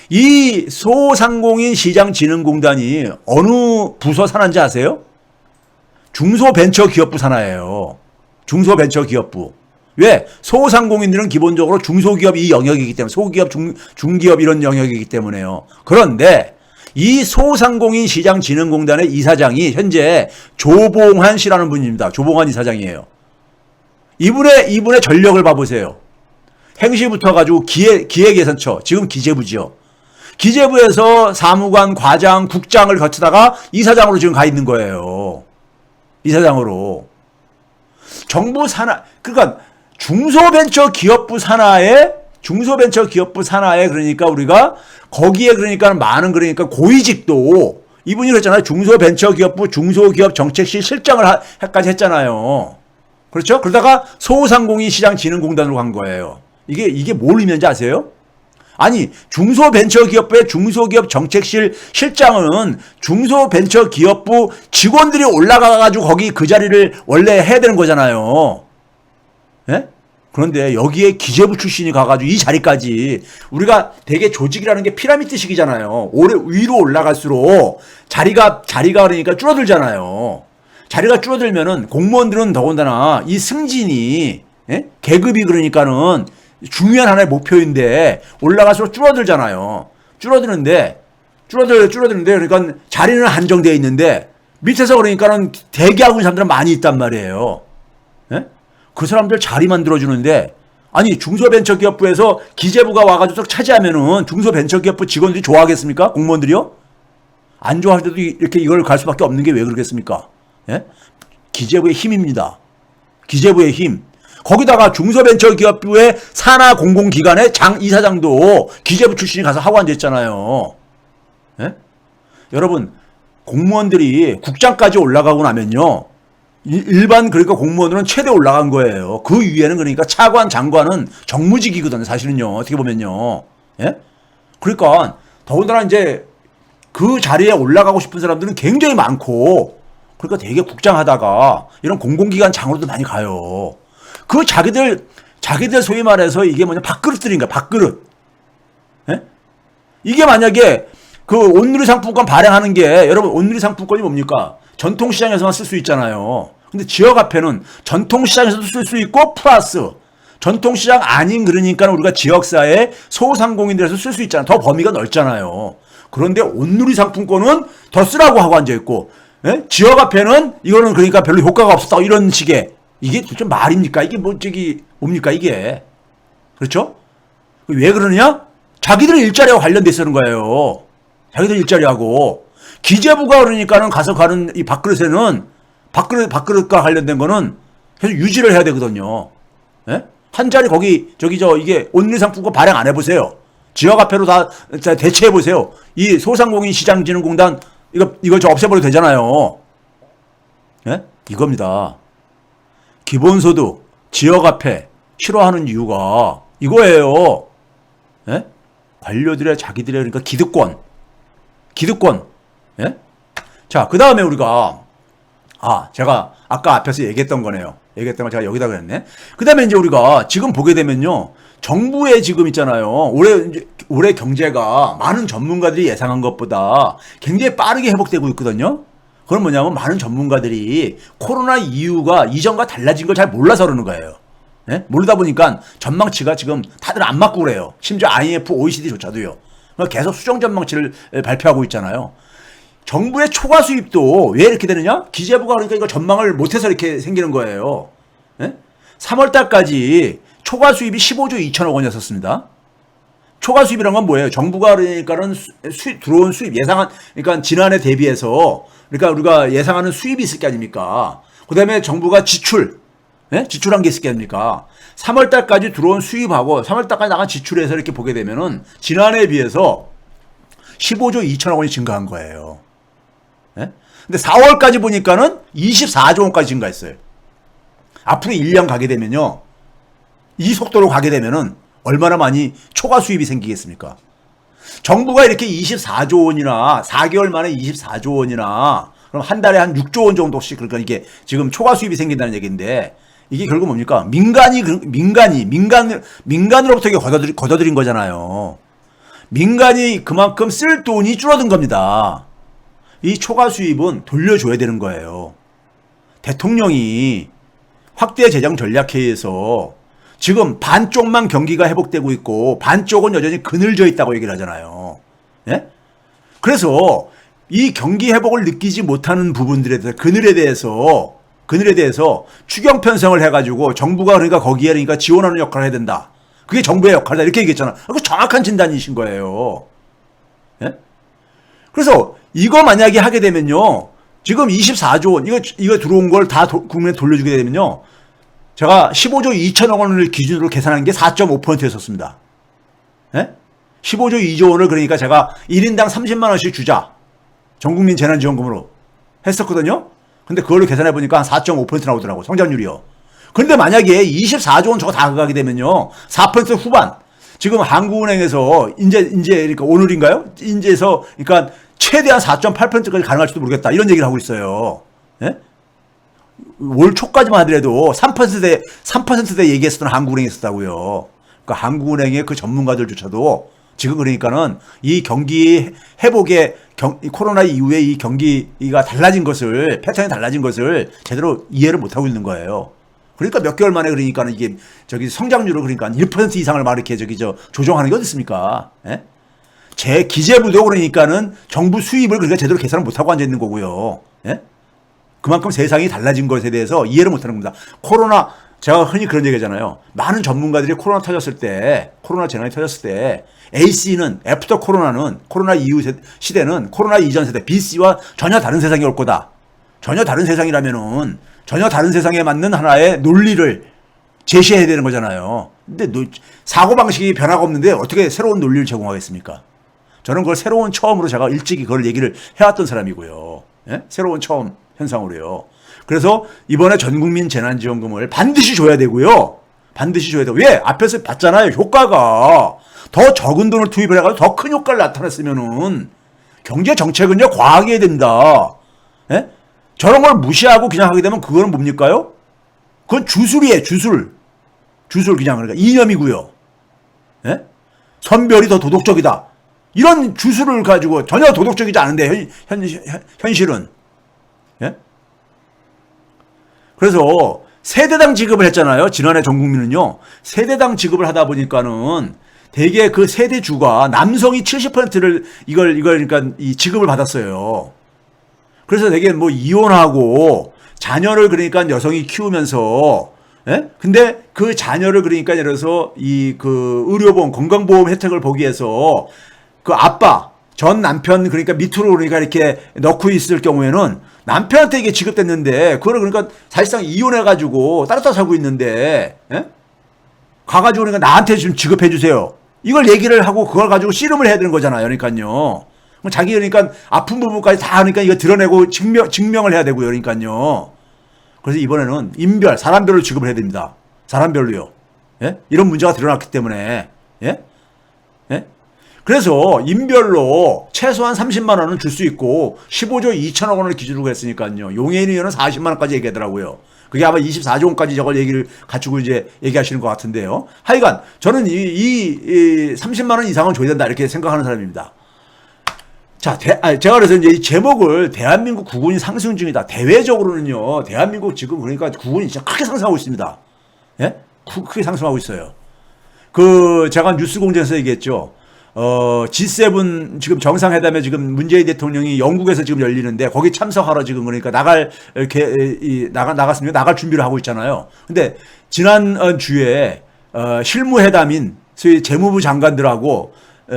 이 소상공인 시장진흥공단이 어느 부서 산하인지 아세요? 중소벤처기업부 산하예요. 중소벤처기업부. 왜? 소상공인들은 기본적으로 중소기업 이 영역이기 때문에 소기업, 중기업 이런 영역이기 때문에요. 그런데 이 소상공인 시장진흥공단의 이사장이 현재 조봉환 씨라는 분입니다. 조봉환 이사장이에요. 이분의 전력을 봐보세요. 행시부터 가지고 기획예산처, 지금 기재부지요. 기재부에서 사무관, 과장, 국장을 거치다가 이사장으로 지금 가 있는 거예요. 이사장으로. 정부 산하, 그러니까 중소벤처기업부 산하에 그러니까 우리가 거기에 그러니까 많은 그러니까 고위직도 이분이 그랬잖아요. 중소벤처기업부 중소기업 정책실 실장을까지 했잖아요. 그렇죠? 그러다가 소상공인 시장진흥공단으로 간 거예요. 이게 뭘 의미하는지 아세요? 아니 중소벤처기업부의 중소기업 정책실 실장은 중소벤처기업부 직원들이 올라가가지고 거기 그 자리를 원래 해야 되는 거잖아요. 예? 그런데 여기에 기재부 출신이 가가지고 이 자리까지 우리가 되게 조직이라는 게 피라미드식이잖아요. 위로 올라갈수록 자리가 그러니까 줄어들잖아요. 자리가 줄어들면은 공무원들은 더군다나 이 승진이 계급이 그러니까는 중요한 하나의 목표인데 올라갈수록 줄어들잖아요. 줄어드는데 그러니까 자리는 한정되어 있는데 밑에서 그러니까는 대기하고 있는 사람들은 많이 있단 말이에요. 예? 그 사람들 자리 만들어주는데 아니 중소벤처기업부에서 기재부가 와가지고 차지하면은 중소벤처기업부 직원들이 좋아하겠습니까? 공무원들이요? 안 좋아할 때도 이렇게 이걸 갈 수밖에 없는 게 왜 그러겠습니까? 예? 기재부의 힘입니다. 기재부의 힘. 거기다가 중소벤처기업부의 산하 공공기관의 이사장도 기재부 출신이 가서 하고 앉아있잖아요. 예? 여러분 공무원들이 국장까지 올라가고 나면요. 일반 그러니까 공무원들은 최대 올라간 거예요. 그 위에는 그러니까 차관, 장관은 정무직이거든요. 사실은요. 어떻게 보면요. 예? 그러니까 더군다나 이제 그 자리에 올라가고 싶은 사람들은 굉장히 많고 그러니까 되게 국장하다가 이런 공공기관 장으로도 많이 가요. 그 자기들 소위 말해서 이게 뭐냐 밥그릇들인가 밥그릇. 예? 이게 만약에 그 온누리 상품권 발행하는 게 여러분 온누리 상품권이 뭡니까? 전통시장에서만 쓸 수 있잖아요. 근데 지역화폐는 전통시장에서도 쓸 수 있고 플러스 전통시장 아닌 그러니까 우리가 지역사회 소상공인들에서 쓸 수 있잖아요. 더 범위가 넓잖아요. 그런데 온누리 상품권은 더 쓰라고 하고 앉아있고 예? 지역화폐는 이거는 그러니까 별로 효과가 없었다 이런 식의 이게 좀 말입니까? 이게 뭡니까 이게? 그렇죠? 왜 그러느냐? 자기들 일자리와 관련돼 있는 거예요. 자기들 일자리하고 기재부가 그러니까는 가서 가는 이 밥그릇에는 밥그릇과 관련된 거는 계속 유지를 해야 되거든요. 예? 한 자리 거기 이게 온누리 상품권 발행 안 해보세요. 지역화폐로 다 대체해보세요. 이 소상공인 시장진흥공단 이거 저 없애버려도 되잖아요. 예? 이겁니다. 기본소득, 지역화폐 싫어하는 이유가 이거예요. 예? 관료들의 자기들의 그러니까 기득권. 예? 자, 그 다음에 우리가 제가 아까 앞에서 얘기했던 거네요. 얘기했던 걸 제가 여기다 그랬네. 그 다음에 이제 우리가 지금 보게 되면요. 정부에 지금 있잖아요. 올해 경제가 많은 전문가들이 예상한 것보다 굉장히 빠르게 회복되고 있거든요. 그건 뭐냐면 많은 전문가들이 코로나 이유가 이전과 달라진 걸 잘 몰라서 그러는 거예요. 네? 모르다 보니까 전망치가 지금 다들 안 맞고 그래요. 심지어 IMF, OECD조차도요. 계속 수정 전망치를 발표하고 있잖아요. 정부의 초과 수입도 왜 이렇게 되느냐? 기재부가 그러니까 이거 전망을 못해서 이렇게 생기는 거예요. 예? 3월 달까지 초과 수입이 15조 2천억 원이었습니다. 초과 수입이란 건 뭐예요? 정부가 그러니까는 들어온 수입 예상한 그러니까 지난해 대비해서 그러니까 우리가 예상하는 수입이 있을 게 아닙니까? 그다음에 정부가 지출한 게 있을 게 아닙니까? 3월 달까지 들어온 수입하고 3월 달까지 나간 지출해서 이렇게 보게 되면은 지난해에 비해서 15조 2천억 원이 증가한 거예요. 예? 근데 4월까지 보니까는 24조 원까지 증가했어요. 앞으로 1년 가게 되면요. 이 속도로 가게 되면은 얼마나 많이 초과 수입이 생기겠습니까? 정부가 이렇게 24조 원이나 4개월 만에 24조 원이나 그럼 한 달에 한 6조 원 정도씩 그러니까 이게 지금 초과 수입이 생긴다는 얘기인데 이게 결국 뭡니까? 민간으로부터 이게 걷어들인 거잖아요. 민간이 그만큼 쓸 돈이 줄어든 겁니다. 이 초과 수입은 돌려줘야 되는 거예요. 대통령이 확대 재정 전략회의에서 지금 반쪽만 경기가 회복되고 있고 반쪽은 여전히 그늘져 있다고 얘기를 하잖아요. 예? 그래서 이 경기 회복을 느끼지 못하는 부분들에 대해서 그늘에 대해서 추경 편성을 해가지고 정부가 그러니까 거기에 그러니까 지원하는 역할을 해야 된다. 그게 정부의 역할이다. 이렇게 얘기했잖아. 그 정확한 진단이신 거예요. 예? 그래서 이거 만약에 하게 되면요. 지금 24조 원, 이거 들어온 걸 다 국민에 돌려주게 되면요. 제가 15조 2천억 원을 기준으로 계산한 게 4.5%였었습니다. 예? 15조 2조 원을 그러니까 제가 1인당 30만 원씩 주자. 전국민 재난지원금으로 했었거든요. 근데 그걸로 계산해 보니까 한 4.5% 나오더라고. 성장률이요. 그런데 만약에 24조 원 저거 다 가게 되면요. 4% 후반. 지금 한국은행에서 이제 그러니까 오늘인가요? 인제에서 그러니까 최대한 4.8%까지 가능할지도 모르겠다. 이런 얘기를 하고 있어요. 예? 올 초까지만 하더라도 3%대 얘기했었던 한국은행이 있었다고요. 그러니까 한국은행의 그 전문가들조차도 지금 그러니까는 이 경기 회복의 코로나 이후에 이 경기가 달라진 것을 패턴이 달라진 것을 제대로 이해를 못 하고 있는 거예요. 그러니까 몇 개월 만에 그러니까는 이게 성장률을 그러니까 1% 이상을 막 이렇게 조정하는 게 어디 있습니까? 예? 제 기재부도 그러니까는 정부 수입을 그러니까 제대로 계산을 못 하고 앉아 있는 거고요. 예? 그만큼 세상이 달라진 것에 대해서 이해를 못 하는 겁니다. 제가 흔히 그런 얘기 하잖아요. 많은 전문가들이 코로나 재난이 터졌을 때 AC는 애프터 코로나 이후 시대는 코로나 이전 세대 BC와 전혀 다른 세상이 올 거다. 전혀 다른 세상이라면은 전혀 다른 세상에 맞는 하나의 논리를 제시해야 되는 거잖아요. 근데 사고방식이 변화가 없는데 어떻게 새로운 논리를 제공하겠습니까? 저는 그걸 처음으로 제가 일찍이 그걸 얘기를 해왔던 사람이고요. 예? 새로운 처음 현상으로요. 그래서 이번에 전국민 재난지원금을 반드시 줘야 되고요. 반드시 줘야 되고. 왜? 앞에서 봤잖아요. 효과가 더 적은 돈을 투입을 해가지고 더 큰 효과를 나타냈으면은 경제 정책은요 과하게 해야 된다. 예? 저런 걸 무시하고 그냥 하게 되면 그거는 뭡니까요? 그건 주술이에요. 주술 그냥 그러니까 이념이고요. 예? 선별이 더 도덕적이다. 이런 주술을 가지고 전혀 도덕적이지 않은데 현실은. 예? 그래서 세대당 지급을 했잖아요. 지난해 전국민은요. 세대당 지급을 하다 보니까는 대개 그 세대주가 남성이 70%를 이걸 그러니까 이 지급을 받았어요. 그래서 되게 뭐 이혼하고 자녀를 그러니까 여성이 키우면서 예? 근데 그 자녀를 그러니까 예를 들어서 이 그 의료보험 건강보험 혜택을 보기 위해서 그 아빠 전 남편 그러니까 밑으로 그러니까 이렇게 넣고 있을 경우에는 남편한테 이게 지급됐는데 그걸 그러니까 사실상 이혼해가지고 따로 살고 있는데 예? 가가지고 그러니까 나한테 좀 지급해 주세요. 이걸 얘기를 하고 그걸 가지고 씨름을 해야 되는 거잖아요. 그러니까요. 자기 그러니까 아픈 부분까지 다 그러니까 이거 드러내고 증명을 해야 되고요. 그러니까요. 그래서 이번에는 사람별로 지급을 해야 됩니다. 사람별로요. 예? 이런 문제가 드러났기 때문에 예? 예? 그래서 인별로 최소한 30만 원은 줄 수 있고 15조 2천억 원을 기준으로 했으니까요. 용해인 의원은 40만 원까지 얘기하더라고요. 그게 아마 24조 원까지 저걸 얘기를 갖추고 이제 얘기하시는 것 같은데요. 하여간 저는 이 30만 원 이상은 줘야 된다 이렇게 생각하는 사람입니다. 자, 제가 그래서 이제 이 제목을 대한민국 국운이 상승 중이다. 대외적으로는요, 대한민국 지금 그러니까 국운이 진짜 크게 상승하고 있습니다. 예? 크게 상승하고 있어요. 제가 뉴스 공장에서 얘기했죠. G7 지금 정상회담에 지금 문재인 대통령이 영국에서 지금 열리는데 거기 참석하러 지금 그러니까 나갔으면 나갈 준비를 하고 있잖아요. 근데 지난 주에 실무회담인 소위 재무부 장관들하고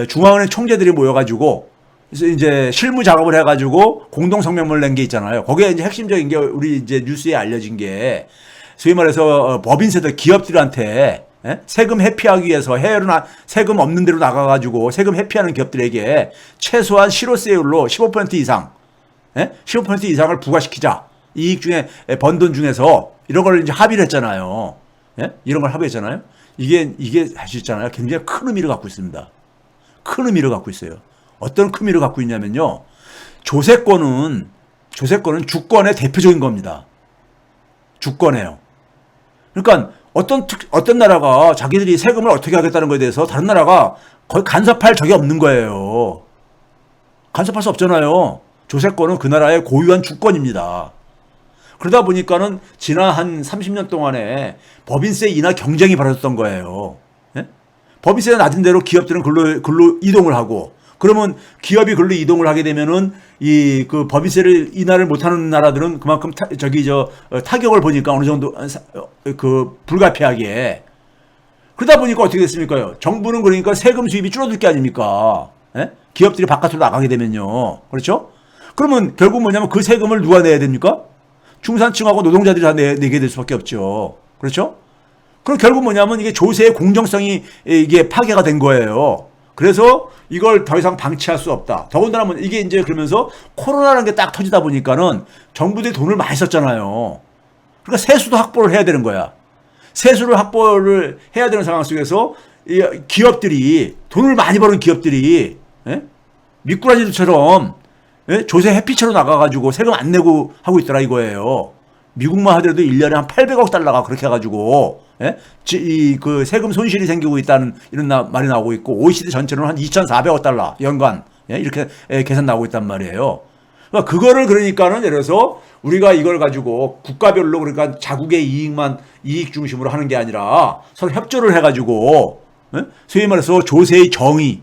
중앙은행 총재들이 모여가지고 이제 실무 작업을 해가지고 공동 성명을 낸 게 있잖아요. 거기에 이제 핵심적인 게 우리 이제 뉴스에 알려진 게 소위 말해서 법인세들 기업들한테 세금 회피하기 위해서 해외로 세금 없는 데로 나가가지고 세금 회피하는 기업들에게 최소한 실효세율로 15% 이상, 15% 이상을 부과시키자. 이익 중에 번 돈 중에서 이런 걸 이제 합의를 했잖아요. 이런 걸 합의했잖아요. 이게 할 수 있잖아요. 굉장히 큰 의미를 갖고 있습니다. 큰 의미를 갖고 있어요. 어떤 큰 의미를 갖고 있냐면요. 조세권은 주권의 대표적인 겁니다. 주권이에요. 그러니까 어떤 나라가 자기들이 세금을 어떻게 하겠다는 거에 대해서 다른 나라가 거의 간섭할 적이 없는 거예요. 간섭할 수 없잖아요. 조세권은 그 나라의 고유한 주권입니다. 그러다 보니까는 지난 한 30년 동안에 법인세 인하 경쟁이 벌어졌던 거예요. 법인세가 낮은 대로 기업들은 글로 이동을 하고, 그러면 기업이 글로 이동을 하게 되면은 그 법인세를 인하를 못하는 나라들은 그만큼 타격을 보니까 어느 정도 불가피하게. 그러다 보니까 어떻게 됐습니까? 정부는 그러니까 세금 수입이 줄어들 게 아닙니까? 기업들이 바깥으로 나가게 되면요. 그렇죠? 그러면 결국 뭐냐면 그 세금을 누가 내야 됩니까? 중산층하고 노동자들이 다 내게 될 수밖에 없죠. 그렇죠? 그럼 결국 뭐냐면 이게 조세의 공정성이 이게 파괴가 된 거예요. 그래서 이걸 더 이상 방치할 수 없다. 더군다나 이게 이제 그러면서 코로나라는 게 딱 터지다 보니까는 정부들이 돈을 많이 썼잖아요. 그러니까 세수도 확보를 해야 되는 거야. 세수를 확보를 해야 되는 상황 속에서 이 기업들이, 돈을 많이 버는 기업들이 미꾸라지들처럼 조세 회피처로 나가가지고 세금 안 내고 하고 있더라 이거예요. 미국만 하더라도 1년에 한 800억 달러가 그렇게 해가지고 그 세금 손실이 생기고 있다는 이런 말이 나오고 있고, OECD 전체로는 한 2,400억 달러 연간 이렇게 계산 나오고 있단 말이에요. 그러니까 그거를 그러니까는 예를 들어서 우리가 이걸 가지고 국가별로 그러니까 자국의 이익 중심으로 하는 게 아니라 서로 협조를 해가지고 소위 말해서 조세의 정의,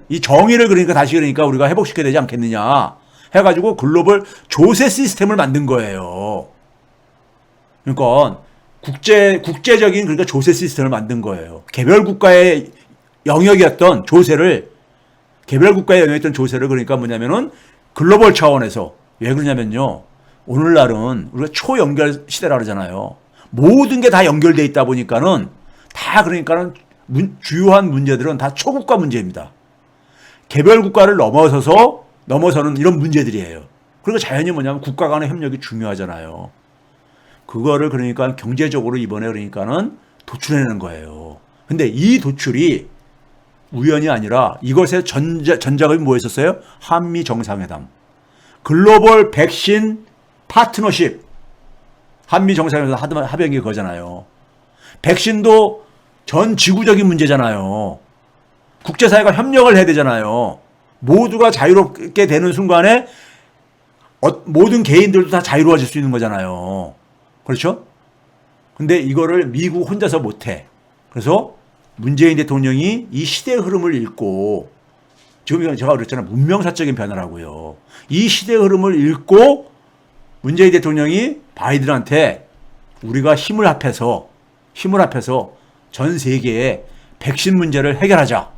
이 정의를 그러니까 다시 그러니까 우리가 회복시켜야 되지 않겠느냐 해가지고 글로벌 조세 시스템을 만든 거예요. 그러니까 국제적인 그러니까 조세 시스템을 만든 거예요. 개별 국가의 영역이었던 조세를 그러니까 뭐냐면은 글로벌 차원에서, 왜 그러냐면요. 오늘날은 우리가 초연결 시대라 그러잖아요. 모든 게 다 연결돼 있다 보니까는 다 그러니까는 주요한 문제들은 다 초국가 문제입니다. 개별 국가를 넘어서는 이런 문제들이에요. 그리고 자연히 뭐냐면 국가 간의 협력이 중요하잖아요. 그거를 그러니까 경제적으로 이번에 그러니까는 도출해내는 거예요. 근데 이 도출이 우연이 아니라 이것의 전작이 뭐였었어요? 한미 정상회담. 글로벌 백신 파트너십. 한미 정상회담 합의한 게 그거잖아요. 백신도 전 지구적인 문제잖아요. 국제사회가 협력을 해야 되잖아요. 모두가 자유롭게 되는 순간에 모든 개인들도 다 자유로워질 수 있는 거잖아요. 그렇죠? 근데 이거를 미국 혼자서 못해. 그래서 문재인 대통령이 이 시대의 흐름을 읽고, 지금 제가 그랬잖아요. 문명사적인 변화라고요. 이 시대의 흐름을 읽고 문재인 대통령이 바이든한테 우리가 힘을 합해서 전 세계의 백신 문제를 해결하자.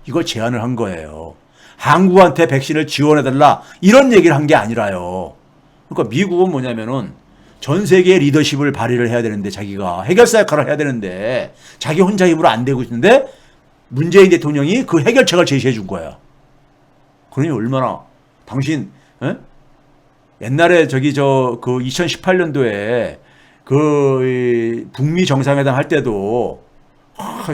이걸 제안을 한 거예요. 한국한테 백신을 지원해달라. 이런 얘기를 한 게 아니라요. 그러니까 미국은 뭐냐면은 전 세계의 리더십을 발휘를 해야 되는데, 자기가 해결사 역할을 해야 되는데 자기 혼자 힘으로 안 되고 있는데 문재인 대통령이 그 해결책을 제시해 준 거야. 그러니 얼마나 당신 옛날에 그 2018년도에 그 북미 정상회담 할 때도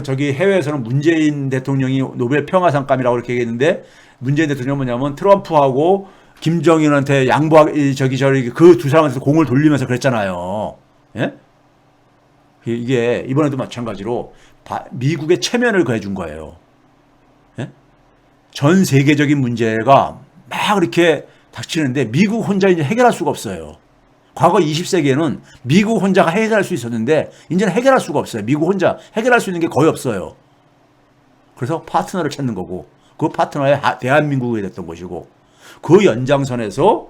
해외에서는 문재인 대통령이 노벨 평화상감이라고 그렇게 얘기했는데, 문재인 대통령은 뭐냐면 트럼프하고 김정일한테 그 두 사람한테 공을 돌리면서 그랬잖아요. 예? 이게 이번에도 마찬가지로 미국의 체면을 거해준 거예요. 예? 전 세계적인 문제가 막 이렇게 닥치는데 미국 혼자 이제 해결할 수가 없어요. 과거 20세기에는 미국 혼자가 해결할 수 있었는데 이제는 해결할 수가 없어요. 미국 혼자 해결할 수 있는 게 거의 없어요. 그래서 파트너를 찾는 거고, 그 파트너의 대한민국이 됐던 것이고 그 연장선에서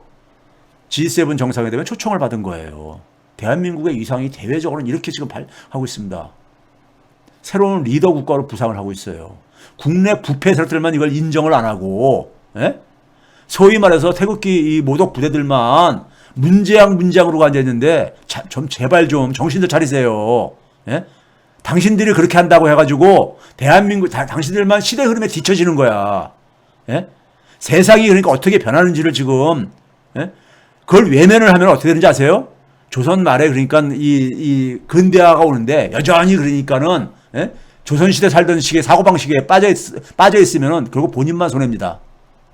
G7 정상회담에 초청을 받은 거예요. 대한민국의 위상이 대외적으로는 이렇게 지금 하고 있습니다. 새로운 리더 국가로 부상을 하고 있어요. 국내 부패 세력들만 이걸 인정을 안 하고, 예? 소위 말해서 태극기 이 모독 부대들만 문제양으로 앉아있는데 좀 제발 좀 정신들 차리세요. 예? 당신들이 그렇게 한다고 해가지고 대한민국 당신들만 시대 흐름에 뒤처지는 거야. 예? 세상이 그러니까 어떻게 변하는지를 지금, 예? 그걸 외면을 하면 어떻게 되는지 아세요? 조선 말에 그러니까 이 근대화가 오는데 여전히 그러니까는, 예? 조선시대 살던 식의 사고방식에 빠져 있으면은 결국 본인만 손해입니다.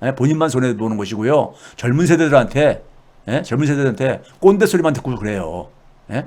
예? 본인만 손해 보는 것이고요. 젊은 세대들한테 꼰대 소리만 듣고 그래요. 예?